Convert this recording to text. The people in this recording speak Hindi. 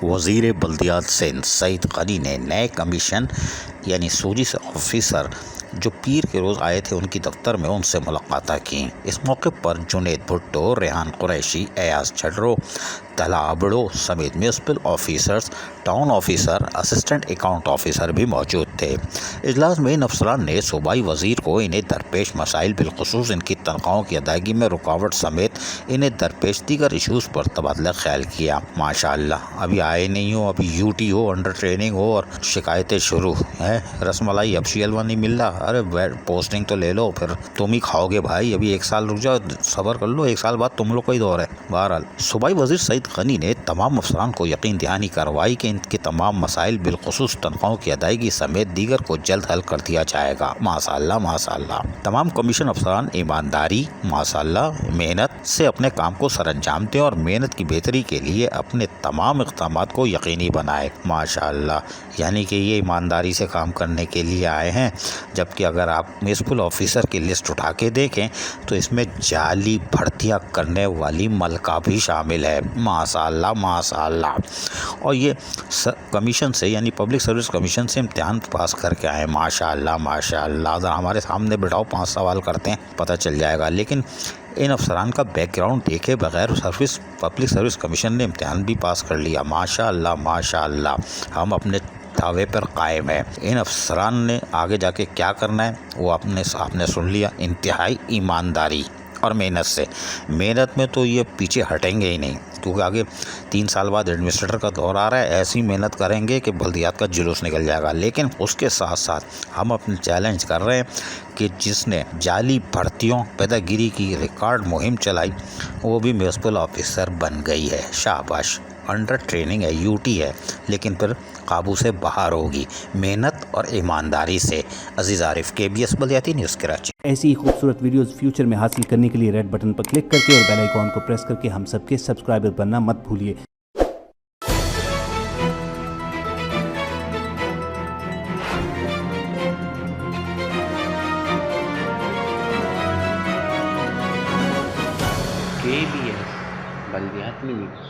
वज़ीर बल्दियात सिंध सईद गनी ने नए कमीशन यानी सूजिस ऑफिसर जो पीर के रोज़ आए थे उनकी दफ्तर में उनसे मुलाकात की। इस मौके पर जुनेद भुट्टो, रेहान कुरैशी, एयाज छडरो, तला अबड़ो समेत municipal officers, town officer, assistant account officer भी मौजूद थे। इजलास में इन अफसरान ने सूबाई वज़ीर को इन्हें दरपेश मसाइल बिलखुसूस इनकी तनख्वाहों की अदायगी में रुकावट समेत इन्हें दरपेश दीगर इशूज़ पर तबादला ख्याल किया। माशाअल्लाह, अभी आए नहीं हो, अभी यूटी हो, अंडर ट्रेनिंग हो और शिकायतें शुरू हैं। रसमलाई हबशी हलवा नहीं मिल रहा, अरे पोस्टिंग तो ले लो, फिर तुम ही खाओगे भाई, अभी 1 साल रुक जाओ, सब्र कर लो, 1 साल बाद तुम लोग को ही दौर है। बहरहाल सूबाई वज़ीर सईद गनी ने तमाम अफसरान को यकीन दहानी करवाई कि इनके तमाम मसाइल बिलखुसूस तनख्वाहों की अदायगी समेत दीगर को जल्द हल कर दिया जाएगा। माशाअल्लाह माशाअल्लाह। तमाम कमीशन अफसरान ईमानदारी, माशाअल्लाह, मेहनत से अपने काम को सरअंजाम दें और मेहनत की बेहतरी के लिए अपने तमाम इक़दाम को यकीनी बनाए। माशाअल्लाह, यानी कि ये ईमानदारी से काम करने के लिए आए हैं। जबकि अगर आप म्यूनसिपल ऑफिसर की लिस्ट उठा के देखें तो इसमें जाली भर्तियाँ करने वाली मलका भी शामिल है। माशाअल्लाह माशाअल्लाह। और ये कमीशन से यानी पब्लिक सर्विस कमीशन से इम्तिहान पास करके आए। माशाअल्लाह माशाअल्लाह। अगर हमारे सामने बिठाओ 5 सवाल करते हैं, पता चल जाएगा। लेकिन इन अफसरान का बैकग्राउंड देखे बगैर पब्लिक सर्विस कमीशन ने इम्तिहान भी पास कर लिया। माशाअल्लाह माशाअल्लाह। हम अपने दावे पर कायम है। इन अफसरान ने आगे जाके क्या करना है वो आपने सुन लिया। इंतहाई ईमानदारी और मेहनत से, मेहनत में तो ये पीछे हटेंगे ही नहीं, क्योंकि आगे 3 साल बाद एडमिनिस्ट्रेटर का दौर आ रहा है। ऐसी मेहनत करेंगे कि बल्दियात का जुलूस निकल जाएगा। लेकिन उसके साथ साथ हम अपने चैलेंज कर रहे हैं कि जिसने जाली भर्तियों पैदागिरी की रिकॉर्ड मुहिम चलाई वो भी म्यूनसिपल ऑफिसर बन गई है। शाबाश। अंडर ट्रेनिंग है, यूटी है, लेकिन फिर काबू से बाहर होगी मेहनत और ईमानदारी से। अजीज़ आरिफ, KBS बल्दियाती न्यूज़ कराची। ऐसी ही खूबसूरत वीडियोस फ्यूचर में हासिल करने के लिए रेड बटन पर क्लिक करके और बेल आइकॉन को प्रेस करके हम सबके सब्सक्राइबर बनना मत भूलिए। KBS बल्दियाती न्यूज़।